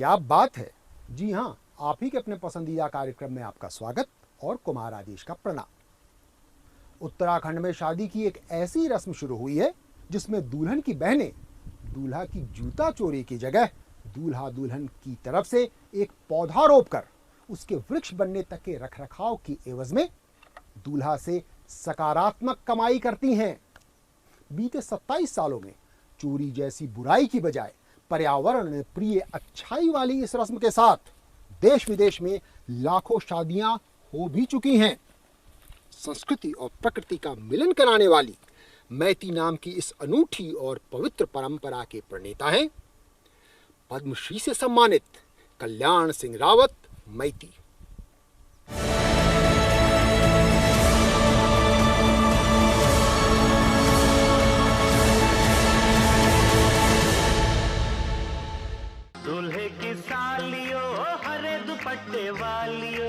क्या बात है। जी हाँ, आप ही के अपने पसंदीदा कार्यक्रम में आपका स्वागत और कुमार आदेश का प्रणाम। उत्तराखंड में शादी की एक ऐसी रस्म शुरू हुई है जिसमें दुल्हन की बहनें दूल्हा की जूता चोरी की जगह दूल्हा दुल्हन की तरफ से एक पौधा रोपकर उसके वृक्ष बनने तक के रखरखाव की एवज में दूल्हा से सकारात्मक कमाई करती हैं। बीते 27 सालों में चोरी जैसी बुराई की बजाय पर्यावरण प्रिय अच्छाई वाली इस रस्म के साथ देश विदेश में लाखों शादियां हो भी चुकी हैं। संस्कृति और प्रकृति का मिलन कराने वाली मैती नाम की इस अनूठी और पवित्र परंपरा के प्रणेता हैं पद्मश्री से सम्मानित कल्याण सिंह रावत मैती। दूल्हे की सालियो हरे दुपट्टे वालियो,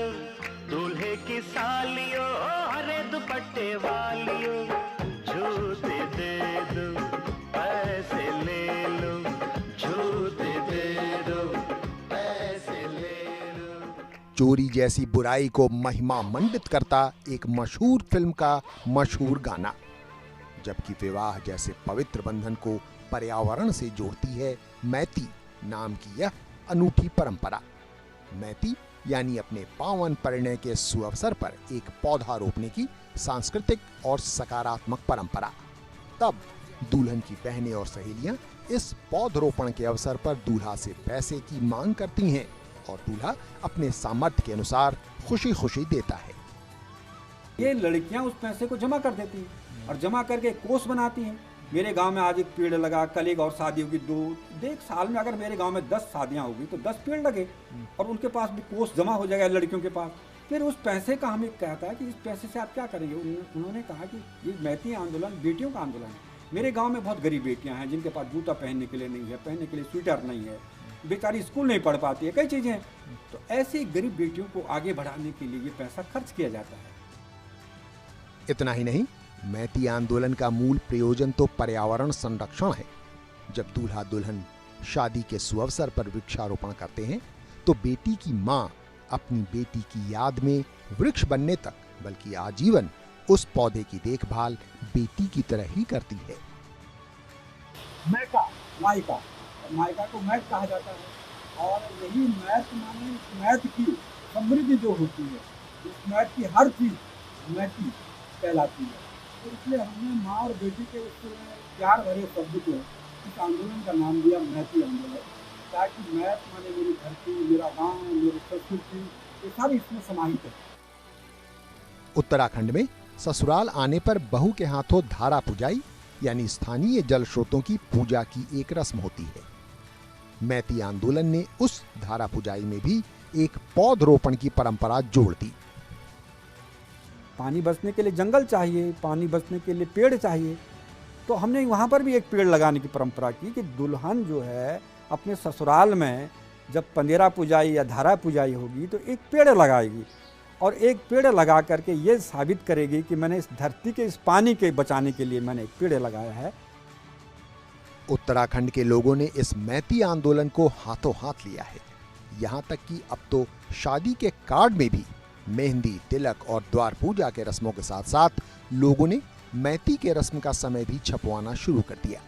दूल्हे की सालियो हरे दुपट्टे वालियो, जूते दे दो पैसे ले लो, जूते दे दो पैसे ले लो। चोरी जैसी बुराई को महिमा मंडित करता एक मशहूर फिल्म का मशहूर गाना, जबकि विवाह जैसे पवित्र बंधन को पर्यावरण से जोड़ती है मैती नाम की यह अनूठी परंपरा। मैती यानी अपने पावन परिणय के सुअवसर पर एक पौधा रोपने की सांस्कृतिक और सकारात्मक परंपरा। तब दुल्हन की बहनें और सहेलियां इस पौधरोपण के अवसर पर दूल्हा से पैसे की मांग करती हैं और दूल्हा अपने सामर्थ्य के अनुसार खुशी खुशी देता है। ये लड़कियां उस पैसे को जमा कर देती हैं और जमा करके कोष बनाती हैं। मेरे गांव में आज एक पेड़ लगा, कल एक और शादी होगी, देख साल में अगर मेरे गांव में 10 शादियां होगी तो 10 पेड़ लगे और उनके पास भी कोष जमा हो जाएगा लड़कियों के पास। फिर उस पैसे का हमें कहता है कि इस पैसे से आप क्या करेंगे। उन्होंने कहा कि ये मैती आंदोलन बेटियों का आंदोलन है। मेरे गाँव में बहुत गरीब बेटियाँ हैं जिनके पास जूता पहनने के लिए नहीं है, पहनने के लिए स्वेटर नहीं है, बेचारी स्कूल नहीं पढ़ पाती है, कई चीज़ें हैं। तो ऐसी गरीब बेटियों को आगे बढ़ाने के लिए ये पैसा खर्च किया जाता है। इतना ही नहीं, मैती आंदोलन का मूल प्रयोजन तो पर्यावरण संरक्षण है। जब दूल्हा दुल्हन शादी के सुअवसर पर वृक्षारोपण करते हैं तो बेटी की मां अपनी बेटी की याद में वृक्ष बनने तक बल्कि आजीवन उस पौधे की देखभाल बेटी की तरह ही करती है। मायका को मैथ कहा जाता है और यही मैथ माने मैथ की समृद्धि जो होती है, इस मैथ की हर चीज मैती कहलाती है। तो इसलिए हमने माँ और बेटी के उस प्यार भरे शब्द को इस आंदोलन का नाम दिया मैती आंदोलन, ताकि मैथ माने मेरी धरती, मेरा गांव, मेरी संस्कृति, ये सारी इसमें समाहित है। उत्तराखंड में ससुराल आने पर बहू के हाथों धारा पुजाई यानी स्थानीय जल स्रोतों की पूजा की एक रस्म होती है। मैती आंदोलन ने उस धारा पुजाई में भी एक पौधरोपण की परंपरा जोड़ दी। पानी बचने के लिए जंगल चाहिए, पानी बचने के लिए पेड़ चाहिए, तो हमने वहाँ पर भी एक पेड़ लगाने की परंपरा की कि दुल्हन जो है अपने ससुराल में जब पंदेरा पुजाई या धारा पुजाई होगी तो एक पेड़ लगाएगी और एक पेड़ लगा करके ये साबित करेगी कि मैंने इस धरती के इस पानी के बचाने के लिए मैंने एक पेड़ लगाया है। उत्तराखंड के लोगों ने इस मैती आंदोलन को हाथों हाथ लिया है। यहाँ तक कि अब तो शादी के कार्ड में भी मेहंदी, तिलक और द्वार पूजा के रस्मों के साथ साथ लोगों ने मैती के रस्म का समय भी छपवाना शुरू कर दिया।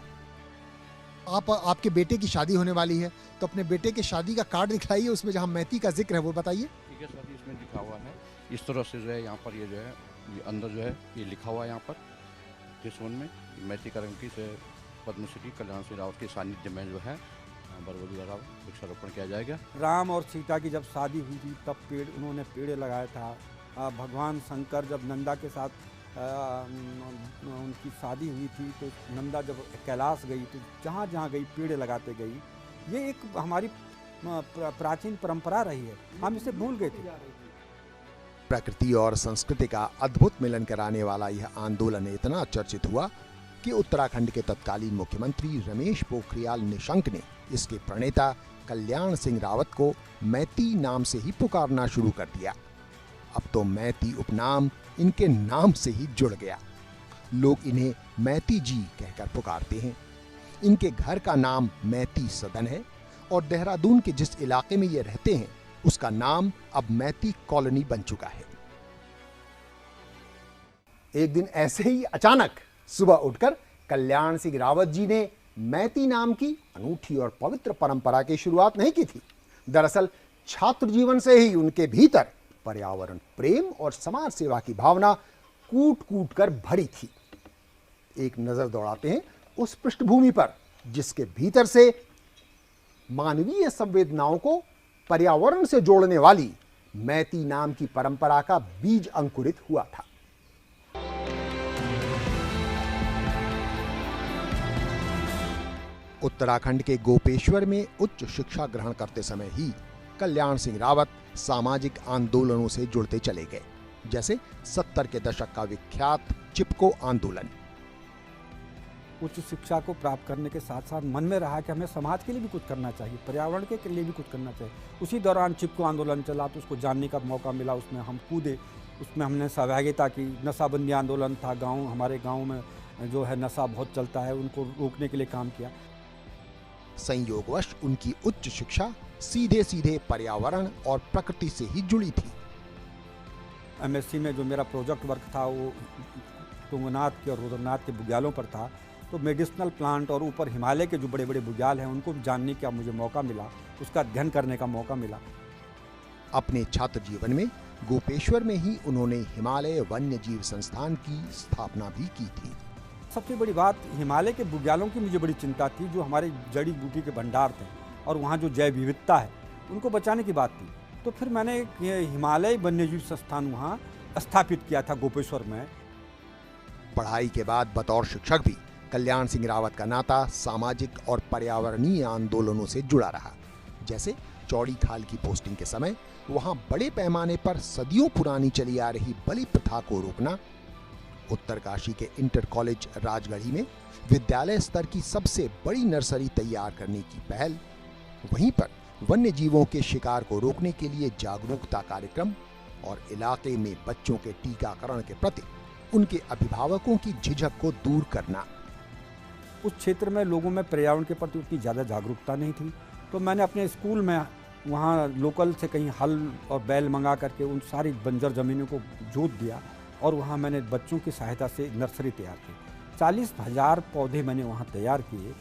आपके बेटे की शादी होने वाली है तो अपने बेटे के शादी का कार्ड दिखाइए, उसमें जहाँ मैती का जिक्र है वो बताइए। ठीक है सर, इसमें लिखा हुआ है इस तरह से जो है यहाँ पर ये जो है ये अंदर जो है ये लिखा हुआ है यहाँ पर जिस वन में मैती करंकी से पद्मश्री कल्याण सिंह रावत के सानिध्य में जो है बरगद द्वारा वृक्षारोपण किया जाएगा। राम और सीता की जब शादी हुई थी तब उन्होंने पेड़ लगाया था। भगवान शंकर जब नंदा के साथ उनकी शादी हुई थी तो नंदा जब कैलाश गई तो जहाँ जहाँ गई पेड़ लगाते गई। ये एक हमारी प्राचीन परंपरा रही है, हम इसे भूल गए थे। प्रकृति और संस्कृति का अद्भुत मिलन कराने वाला यह आंदोलन इतना चर्चित हुआ कि उत्तराखंड के तत्कालीन मुख्यमंत्री रमेश पोखरियाल निशंक ने इसके प्रणेता कल्याण सिंह रावत को मैती नाम से ही पुकारना शुरू कर दिया। अब तो मैती उपनाम इनके नाम से ही जुड़ गया। लोग इन्हें मैती जी कहकर पुकारते हैं। इनके घर का नाम मैती सदन है और देहरादून के जिस इलाके में ये रहते हैं उसका नाम अब मैती कॉलोनी बन चुका है। एक दिन ऐसे ही अचानक सुबह उठकर कल्याण सिंह रावत जी ने मैती नाम की अनूठी और पवित्र परंपरा की शुरुआत नहीं की थी। दरअसल छात्र जीवन से ही उनके भीतर पर्यावरण प्रेम और समाज सेवा की भावना कूट कूट कर भरी थी। एक नजर दौड़ाते हैं उस पृष्ठभूमि पर जिसके भीतर से मानवीय संवेदनाओं को पर्यावरण से जोड़ने वाली मैती नाम की परंपरा का बीज अंकुरित हुआ था। उत्तराखंड के गोपेश्वर में उच्च शिक्षा ग्रहण करते समय ही कल्याण सिंह रावत सामाजिक आंदोलनों से जुड़ते चले गए, जैसे 70 के दशक का विख्यात चिपको आंदोलन। उच्च शिक्षा को प्राप्त करने के साथ साथ मन में रहा कि हमें समाज के लिए भी कुछ करना चाहिए, पर्यावरण के लिए भी कुछ करना चाहिए। उसी दौरान चिपको आंदोलन चला तो उसको जानने का मौका मिला, उसमें हम कूदे, उसमें हमने सहभागिता की। नशाबंदी आंदोलन था, हमारे गाँव में जो है नशा बहुत चलता है, उनको रोकने के लिए काम किया। संयोगवश उनकी उच्च शिक्षा सीधे सीधे पर्यावरण और प्रकृति से ही जुड़ी थी। MSc में जो मेरा प्रोजेक्ट वर्क था वो तुंगनाथ के और रुद्रनाथ के बुग्यालों पर था, तो मेडिसिनल प्लांट और ऊपर हिमालय के जो बड़े बड़े बुग्याल हैं उनको जानने का मुझे मौका मिला, उसका अध्ययन करने का मौका मिला। अपने छात्र जीवन में गोपेश्वर में ही उन्होंने हिमालय वन्य जीव संस्थान की स्थापना भी की थी। सबसे बड़ी बात हिमालय के बुग्यालों की मुझे बड़ी चिंता थी, जो हमारे जड़ी बूटी के भंडार थे और वहाँ जो जैव विविधता है उनको बचाने की बात थी। तो फिर मैंने हिमालय वन्यजीव संस्थान वहाँ स्थापित किया था गोपेश्वर में। पढ़ाई के बाद बतौर शिक्षक भी कल्याण सिंह रावत का नाता सामाजिक और पर्यावरणीय आंदोलनों से जुड़ा रहा। जैसे चौड़ी खाल की पोस्टिंग के समय वहाँ बड़े पैमाने पर सदियों पुरानी चली आ रही बलि प्रथा को रोकना, उत्तरकाशी के इंटर कॉलेज राजगढ़ी में विद्यालय स्तर की सबसे बड़ी नर्सरी तैयार करने की पहल, वहीं पर वन्य जीवों के शिकार को रोकने के लिए जागरूकता कार्यक्रम और इलाके में बच्चों के टीकाकरण के प्रति उनके अभिभावकों की झिझक को दूर करना। उस क्षेत्र में लोगों में पर्यावरण के प्रति उतनी ज़्यादा जागरूकता नहीं थी, तो मैंने अपने स्कूल में वहाँ लोकल से कहीं हल और बैल मंगा करके उन सारी बंजर ज़मीनों को जोत दिया और वहाँ मैंने बच्चों की सहायता से नर्सरी तैयार की। 40,000 पौधे मैंने वहाँ तैयार किए।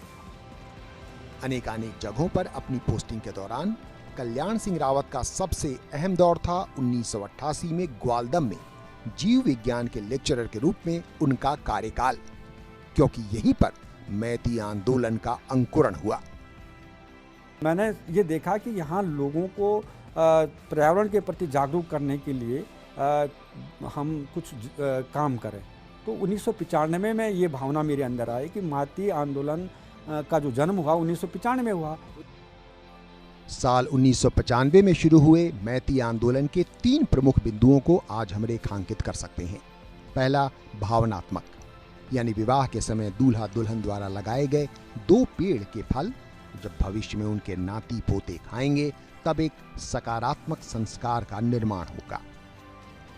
अनेकानेक जगहों पर अपनी पोस्टिंग के दौरान कल्याण सिंह रावत का सबसे अहम दौर था 1988 में ग्वालदम में जीव विज्ञान के लेक्चरर के रूप में उनका कार्यकाल, क्योंकि यहीं पर मैती आंदोलन का अंकुरण हुआ। मैंने ये देखा कि यहाँ लोगों को पर्यावरण के प्रति जागरूक करने के लिए हम कुछ काम करें। तो 1995 में ये भावना मेरे अंदर आई कि मैती आंदोलन का जो जन्म हुआ 1995 में हुआ। साल 1995 में शुरू हुए मैती आंदोलन के 3 प्रमुख बिंदुओं को आज हम रेखांकित कर सकते हैं। पहला, भावनात्मक, यानी विवाह के समय दूल्हा दुल्हन द्वारा लगाए गए 2 पेड़ के फल जब भविष्य में उनके नाती पोते खाएंगे तब एक सकारात्मक संस्कार का निर्माण होगा।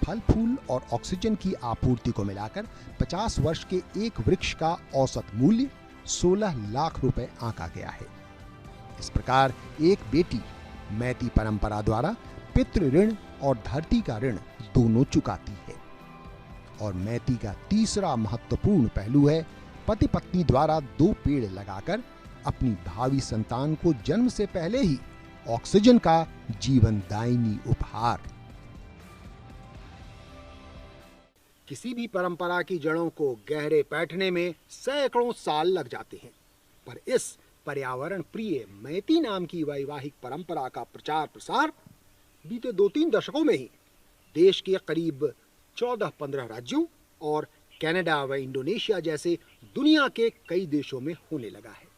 फल फूल और ऑक्सीजन की आपूर्ति को मिलाकर 50 वर्ष के एक वृक्ष का औसत मूल्य 16 लाख रुपए आंका गया है। इस प्रकार एक बेटी मैती परंपरा द्वारा पितृ ऋण और धरती का ऋण दोनों चुकाती है। और मैती का तीसरा महत्वपूर्ण पहलू है पति पत्नी द्वारा 2 पेड़ लगाकर अपनी भावी संतान को जन्म से पहले ही ऑक्सीजन का जीवनदायिनी उपहार। किसी भी परंपरा की जड़ों को गहरे बैठने में सैकड़ों साल लग जाते हैं, पर इस पर्यावरण प्रिय मैती नाम की वैवाहिक परंपरा का प्रचार प्रसार बीते 2-3 दशकों में ही देश के करीब 14-15 राज्यों और कनाडा व इंडोनेशिया जैसे दुनिया के कई देशों में होने लगा है।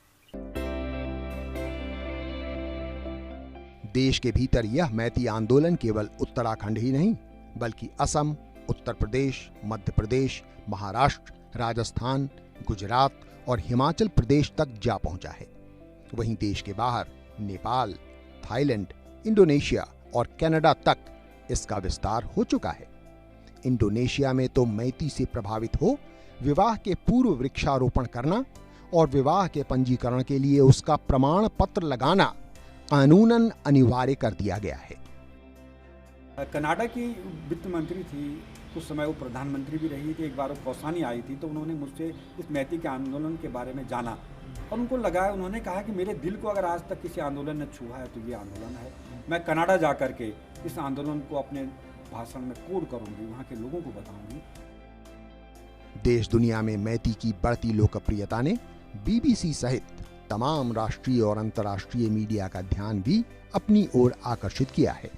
देश के भीतर यह मैती आंदोलन केवल उत्तराखंड ही नहीं बल्कि असम, उत्तर प्रदेश, मध्य प्रदेश, महाराष्ट्र, राजस्थान, गुजरात और हिमाचल प्रदेश तक जा पहुंचा है। वहीं देश के बाहर नेपाल, थाईलैंड, इंडोनेशिया और कनाडा तक इसका विस्तार हो चुका है। इंडोनेशिया में तो मैती से प्रभावित हो विवाह के पूर्व वृक्षारोपण करना और विवाह के पंजीकरण के लिए उसका प्रमाण पत्र लगाना कानूनन अनिवार्य कर दिया गया है। कनाडा की वित्त मंत्री थी, कुछ समय वो प्रधानमंत्री भी रही थी। एक बार वो कौसानी आई थी तो उन्होंने मुझसे इस मैती के आंदोलन के बारे में जाना और उनको लगा, उन्होंने कहा कि मेरे दिल को अगर आज तक किसी आंदोलन ने छुआ है तो ये आंदोलन है। मैं कनाडा जा कर के इस आंदोलन को अपने भाषण में कोड करूंगी, वहाँ के लोगों को बताऊंगी। देश दुनिया में मैती की बढ़ती लोकप्रियता ने बीबीसी सहित तमाम राष्ट्रीय और अंतर्राष्ट्रीय मीडिया का ध्यान भी अपनी ओर आकर्षित किया है।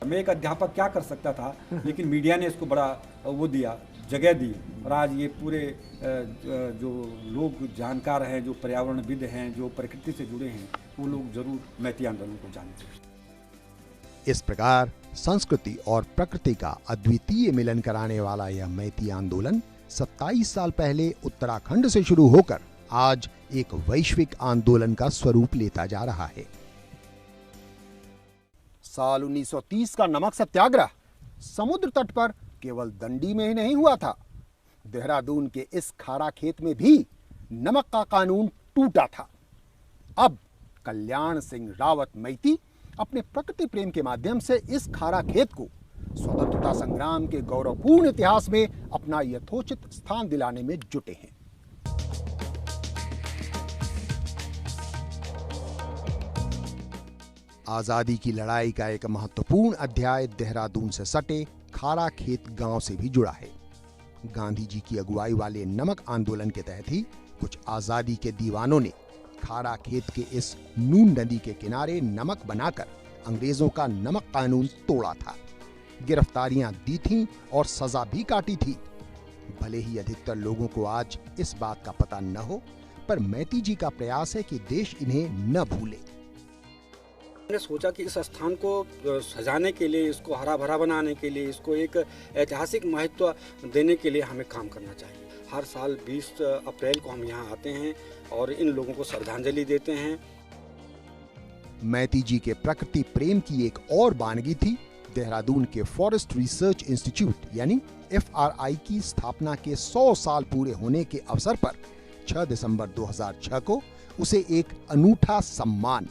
मैं एक अध्यापक क्या कर सकता था, लेकिन मीडिया ने इसको बड़ा वो दिया, जगह दी और आज ये पूरे जो लोग जानकार हैं, जो पर्यावरणविद हैं, जो प्रकृति से जुड़े हैं, वो लोग जरूर मैती आंदोलन को जानते हैं। इस प्रकार संस्कृति और प्रकृति का अद्वितीय मिलन कराने वाला यह मैती आंदोलन 27 साल पहले उत्तराखंड से शुरू होकर आज एक वैश्विक आंदोलन का स्वरूप लेता जा रहा है। साल 1930 का नमक सत्याग्रह समुद्र तट पर केवल दंडी में ही नहीं हुआ था। देहरादून के इस खारा खेत में भी नमक का कानून टूटा था। अब कल्याण सिंह रावत मैती अपने प्रकृति प्रेम के माध्यम से इस खारा खेत को स्वतंत्रता संग्राम के गौरवपूर्ण इतिहास में अपना यथोचित स्थान दिलाने में जुटे हैं। आजादी की लड़ाई का एक महत्वपूर्ण अध्याय देहरादून से सटे खारा खेत गांव से भी जुड़ा है। गांधी जी की अगुवाई वाले नमक आंदोलन के तहत ही कुछ आजादी के दीवानों ने खारा खेत के इस नून नदी के किनारे नमक बनाकर अंग्रेजों का नमक कानून तोड़ा था। गिरफ्तारियां दी थीं और सजा भी काटी थी। भले ही अधिकतर लोगों को आज इस बात का पता न हो, पर मैती जी का प्रयास है कि देश इन्हें न भूले। मैंने सोचा कि इस स्थान को सजाने के लिए, इसको हरा भरा बनाने के लिए, इसको एक ऐतिहासिक महत्व देने के लिए हमें काम करना चाहिए। हर साल 20 अप्रैल को हम यहाँ आते हैं और इन लोगों को श्रद्धांजलि देते हैं। मैती जी के प्रकृति प्रेम की एक और बानगी थी देहरादून के फॉरेस्ट रिसर्च इंस्टीट्यूट यानी FRI की स्थापना के 100 साल पूरे होने के अवसर पर 6 दिसंबर 2006 को उसे एक अनूठा सम्मान,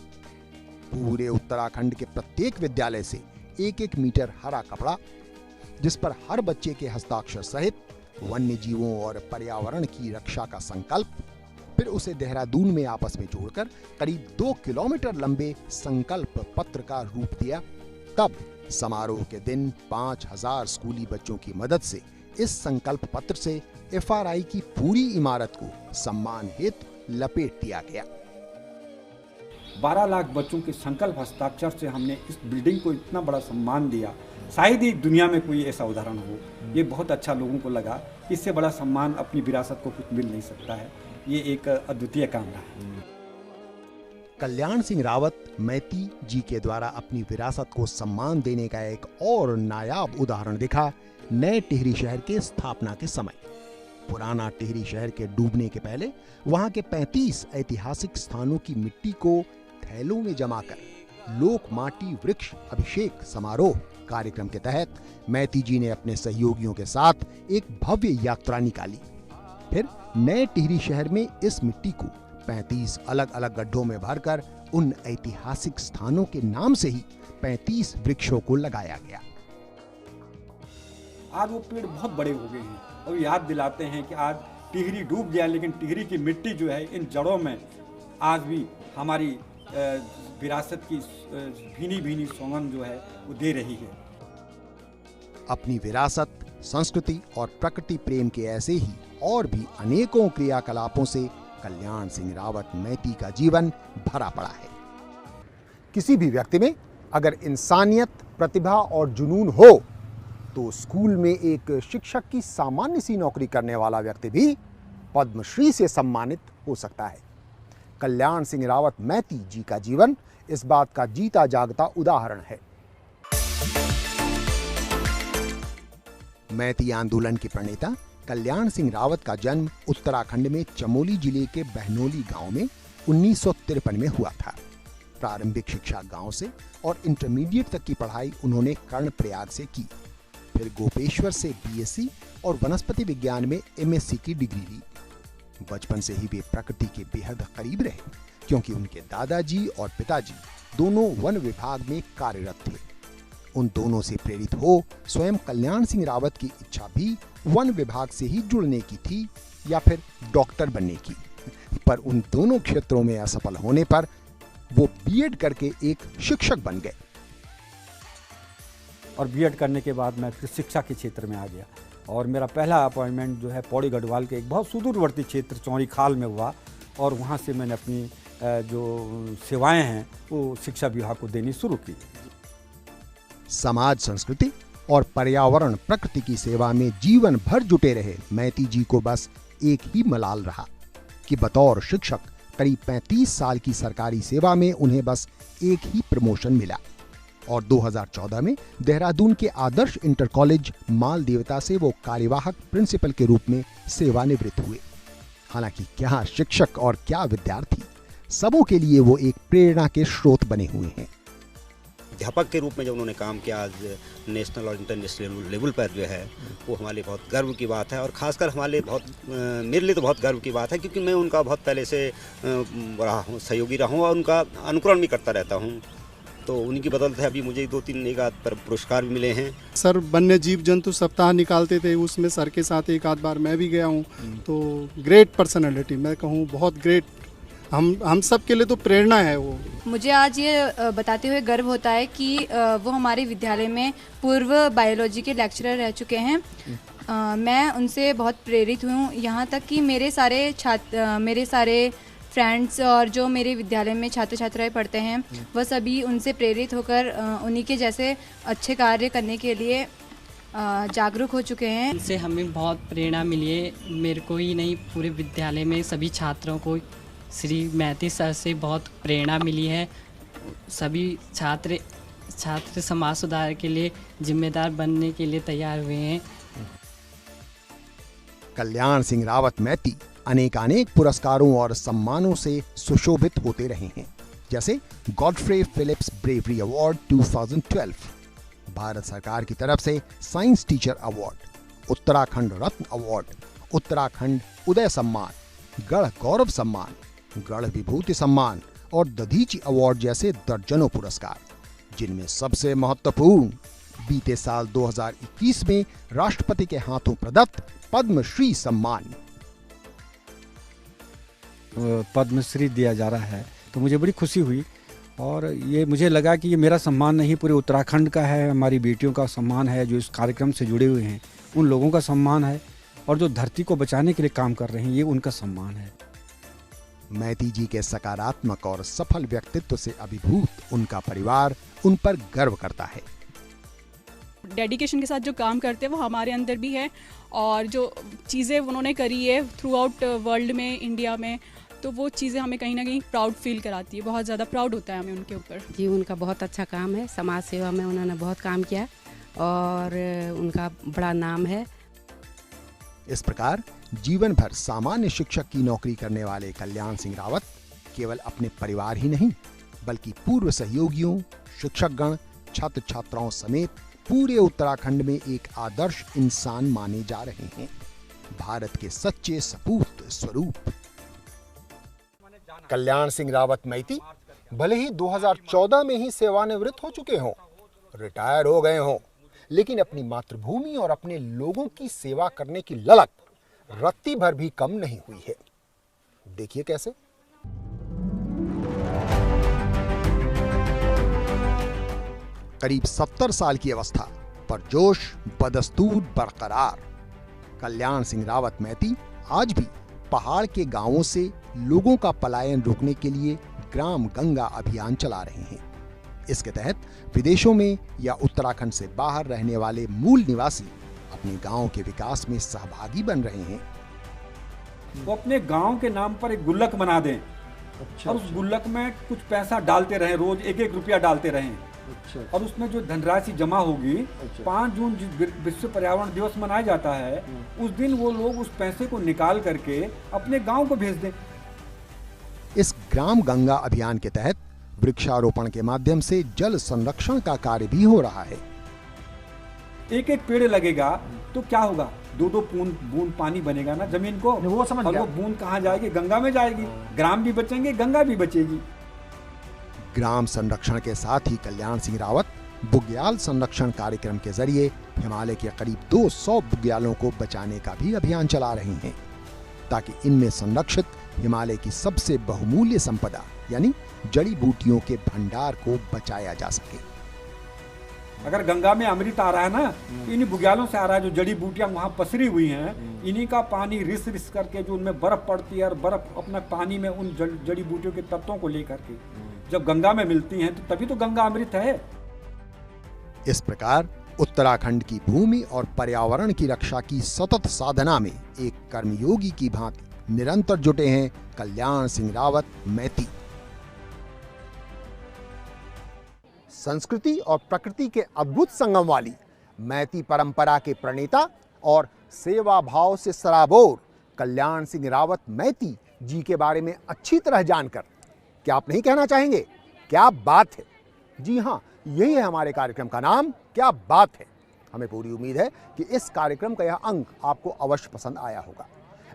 पूरे उत्तराखंड के प्रत्येक विद्यालय से 1-1 मीटर हरा कपड़ा, जिस पर हर बच्चे के हस्ताक्षर सहित वन्य जीवों और पर्यावरण की रक्षा का संकल्प, फिर उसे देहरादून में आपस में जोड़कर करीब 2 किलोमीटर लंबे संकल्प पत्र का रूप दिया। तब समारोह के दिन 5000 स्कूली बच्चों की मदद से इस संकल्प पत्र से FRI की पूरी इमारत को सम्मान हेतु लपेट दिया गया। 12 लाख बच्चों के संकल्प हस्ताक्षर से हमने इस बिल्डिंग को इतना बड़ा सम्मान दिया। शायद ही दुनिया में कोई ऐसा उदाहरण हो। ये बहुत अच्छा लोगों को लगा। इससे बड़ा सम्मान अपनी विरासत को कुछ मिल नहीं सकता है। ये एक अद्वितीय काम रहा। कल्याण सिंह रावत मैती जी के द्वारा अपनी विरासत को सम्मान देने का एक और नायाब उदाहरण दिखा नए टिहरी शहर के स्थापना के समय। पुराना टिहरी शहर के डूबने के पहले वहां के 35 ऐतिहासिक स्थानों की मिट्टी को थैलों में जमाकर लोक माटी वृक्ष अभिषेक समारोह कार्यक्रम के तहत मैती जी ने अपने सहयोगियों के साथ एक भव्य यात्रा निकाली। फिर नए टिहरी शहर में इस मिट्टी को 35 अलग अलग गड्ढों में भरकर उन ऐतिहासिक स्थानों के नाम से ही 35 वृक्षों को लगाया गया। आज वो पेड़ बहुत बड़े हो गए हैं और याद दिलाते हैं कि आज टिहरी डूब गया, लेकिन टिहरी की मिट्टी जो है इन जड़ों में आज भी हमारी विरासत की भीनी भीनी सौगंध जो है वो दे रही है। अपनी विरासत, संस्कृति और प्रकृति प्रेम के ऐसे ही और भी अनेकों क्रियाकलापों से कल्याण सिंह रावत मैती का जीवन भरा पड़ा है। किसी भी व्यक्ति में अगर इंसानियत, प्रतिभा और जुनून हो तो स्कूल में एक शिक्षक की सामान्य सी नौकरी करने वाला व्यक्ति भी पद्मश्री से सम्मानित हो सकता है। कल्याण सिंह रावत मैती जी का जीवन इस बात का जीता जागता उदाहरण है। मैती आंदोलन के प्रणेता कल्याण सिंह रावत का जन्म उत्तराखंड में चमोली जिले के बहनोली गांव में 1953 में हुआ था। प्रारंभिक शिक्षा गांव से और इंटरमीडिएट तक की पढ़ाई उन्होंने कर्णप्रयाग से की। फिर गोपेश्वर से BSc और वनस्पति विज्ञान में MSc की डिग्री ली। बचपन से ही वे प्रकृति के बेहद करीब रहे। क्योंकि उनके दादाजी और पिताजी दोनों वन विभाग में कार्यरत थे। उन दोनों से प्रेरित हो स्वयं कल्याण सिंह रावत की इच्छा भी वन विभाग से ही जुड़ने की थी या फिर डॉक्टर बनने की, पर उन दोनों क्षेत्रों में असफल होने पर वो बीएड करके एक शिक्षक बन गए। और बीएड करने के बाद मैं फिर शिक्षा के क्षेत्र में आ गया और मेरा पहला अपॉइंटमेंट जो है पौड़ी गढ़वाल के एक बहुत सुदूरवर्ती क्षेत्र चौरी खाल में हुआ और वहाँ से मैंने अपनी जो सेवाएं हैं वो शिक्षा विभाग को देनी शुरू की। समाज संस्कृति और पर्यावरण प्रकृति की सेवा में जीवन भर जुटे रहे मैती जी को बस एक ही मलाल रहा कि बतौर शिक्षक करीब 35 साल की सरकारी सेवा में उन्हें बस एक ही प्रमोशन मिला और 2014 में देहरादून के आदर्श इंटर कॉलेज माल देवता से वो कार्यवाहक प्रिंसिपल के रूप में सेवानिवृत्त हुए। हालांकि क्या शिक्षक और क्या विद्यार्थी, सबों के लिए वो एक प्रेरणा के स्रोत बने हुए हैं। अध्यापक के रूप में जो उन्होंने काम किया आज नेशनल और इंटरनेशनल लेवल पर जो है वो हमारे लिए बहुत गर्व की बात है और ख़ासकर हमारे लिए मेरे लिए तो बहुत गर्व की बात है क्योंकि मैं उनका बहुत पहले से रहा हूँ, सहयोगी रहा हूँ और उनका अनुकरण भी करता रहता हूँ। तो उनकी बदौलत है अभी मुझे 2-3 एक आध पर पुरस्कार भी मिले हैं। सर वन्य जीव जंतु सप्ताह निकालते थे, उसमें सर के साथ एक आध बार मैं भी गया हूँ। तो ग्रेट पर्सनैलिटी, मैं कहूँ बहुत ग्रेट, हम सब के लिए तो प्रेरणा है वो। मुझे आज ये बताते हुए गर्व होता है कि वो हमारे विद्यालय में पूर्व बायोलॉजी के लेक्चरर रह चुके हैं। मैं उनसे बहुत प्रेरित हूँ, यहाँ तक कि मेरे सारे फ्रेंड्स और जो मेरे विद्यालय में छात्र छात्राएं पढ़ते हैं वह सभी उनसे प्रेरित होकर उन्हीं के जैसे अच्छे कार्य करने के लिए जागरूक हो चुके हैं। इनसे हमें बहुत प्रेरणा मिली है, मेरे को ही नहीं पूरे विद्यालय में सभी छात्रों को श्री मैती सर से बहुत प्रेरणा मिली है। सभी छात्र समाज सुधार के लिए जिम्मेदार बनने के लिए तैयार हुए हैं। कल्याण सिंह रावत मैती अनेकानेक पुरस्कारों और सम्मानों से सुशोभित होते रहे हैं, जैसे Godfrey Phillips bravery award 2012, Bharat सरकार की तरफ से साइंस टीचर अवार्ड, उत्तराखंड रत्न अवार्ड, उत्तराखंड उदय सम्मान, गढ़ गौरव सम्मान, गढ़ विभूति सम्मान और दधीची अवार्ड जैसे दर्जनों पुरस्कार, जिनमें सबसे महत्वपूर्ण बीते साल 2021 में राष्ट्रपति के हाथों प्रदत्त पद्मश्री सम्मान। पद्मश्री दिया जा रहा है तो मुझे बड़ी खुशी हुई और ये मुझे लगा कि ये मेरा सम्मान नहीं पूरे उत्तराखंड का है, हमारी बेटियों का सम्मान है जो इस कार्यक्रम से जुड़े हुए हैं, उन लोगों का सम्मान है और जो धरती को बचाने के लिए काम कर रहे हैं ये उनका सम्मान है। मैती जी के सकारात्मक और सफल व्यक्तित्व से अभिभूत उनका परिवार उन पर गर्व करता है। डेडिकेशन के साथ जो काम करते हैं वो हमारे अंदर भी है और जो चीज़ें उन्होंने करी है थ्रू आउट वर्ल्ड में, इंडिया में, तो वो चीज़ें हमें कहीं ना कहीं प्राउड फील कराती है, बहुत ज़्यादा प्राउड होता है हमें उनके ऊपर। जी उनका बहुत अच्छा काम है, समाज सेवा में उन्होंने बहुत काम किया और उनका बड़ा नाम है। इस प्रकार जीवन भर सामान्य शिक्षक की नौकरी करने वाले कल्याण सिंह रावत केवल अपने परिवार ही नहीं बल्कि पूर्व सहयोगियों, शिक्षकगण, छात्र छात्राओं समेत पूरे उत्तराखंड में एक आदर्श इंसान माने जा रहे हैं, भारत के सच्चे सपूत स्वरूप। कल्याण सिंह रावत मैती भले ही 2014 में ही सेवानिवृत्त हो चुके हों, रिटायर हो गए हों, लेकिन अपनी मातृभूमि और अपने लोगों की सेवा करने की ललक रत्ती भर भी कम नहीं हुई है। देखिए कैसे। करीब 70 साल की अवस्था पर जोश बदस्तूर बरकरार, कल्याण सिंह रावत मैती आज भी पहाड़ के गांवों से लोगों का पलायन रोकने के लिए ग्राम गंगा अभियान चला रहे हैं। इसके तहत विदेशों में या उत्तराखंड से बाहर रहने वाले मूल निवासी अपने गांव के विकास में सहभागी बन रहे हैं। वो अपने गांव के नाम पर एक गुल्लक बना दें और उस गुल्लक में कुछ पैसा डालते रहें, रोज 1-1 रुपया डालते रहें और उसमें जो धनराशि जमा होगी 5 जून जिस विश्व पर्यावरण दिवस मनाया जाता है उस दिन वो लोग उस पैसे को निकाल करके अपने गांव को भेज दें। इस ग्राम गंगा अभियान के तहत वृक्षारोपण के माध्यम से जल संरक्षण का कार्य भी हो रहा है। एक एक पेड़ लगेगा तो क्या होगा, दो दो बूंद पानी बनेगा ना जमीन को, वो समझ और गया। वो बूंद कहाँ जाएगी, गंगा में जाएगी, ग्राम भी बचेंगे, गंगा भी बचेगी। ग्राम संरक्षण के साथ ही कल्याण सिंह रावत बुग्याल संरक्षण कार्यक्रम के जरिए हिमालय के करीब 200 बुग्यालों को बचाने का भी अभियान चला रही हैं, ताकि इनमें संरक्षित हिमालय की सबसे बहुमूल्य संपदा यानी जड़ी बूटियों के भंडार को बचाया जा सके। अगर गंगा में अमृत आ रहा है ना, तो इन्हीं बुग्यालों से आ रहा है। जो जड़ी बूटियां वहाँ पसरी हुई हैं, इन्हीं का पानी रिस रिस करके जो उनमें बर्फ पड़ती है, और बर्फ अपना पानी में उन जड़ी बूटियों के तत्वों को लेकर के जब गंगा में मिलती हैं, तो तभी तो गंगा अमृत है। इस प्रकार उत्तराखंड की भूमि और पर्यावरण की रक्षा की सतत साधना में एक कर्मयोगी की भांति निरंतर जुटे हैं कल्याण सिंह रावत मैती। संस्कृति और प्रकृति के अद्भुत संगम वाली मैती परंपरा के प्रणेता और सेवा भाव से सराबोर कल्याण सिंह रावत मैती जी के बारे में अच्छी तरह जानकर क्या आप नहीं कहना चाहेंगे, क्या बात है। जी हाँ, यही है हमारे कार्यक्रम का नाम, क्या बात है। हमें पूरी उम्मीद है कि इस कार्यक्रम का यह अंक आपको अवश्य पसंद आया होगा।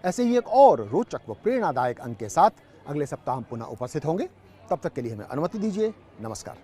ऐसे ही एक और रोचक व प्रेरणादायक अंक के साथ अगले सप्ताह हम पुनः उपस्थित होंगे। तब तक के लिए हमें अनुमति दीजिए। नमस्कार।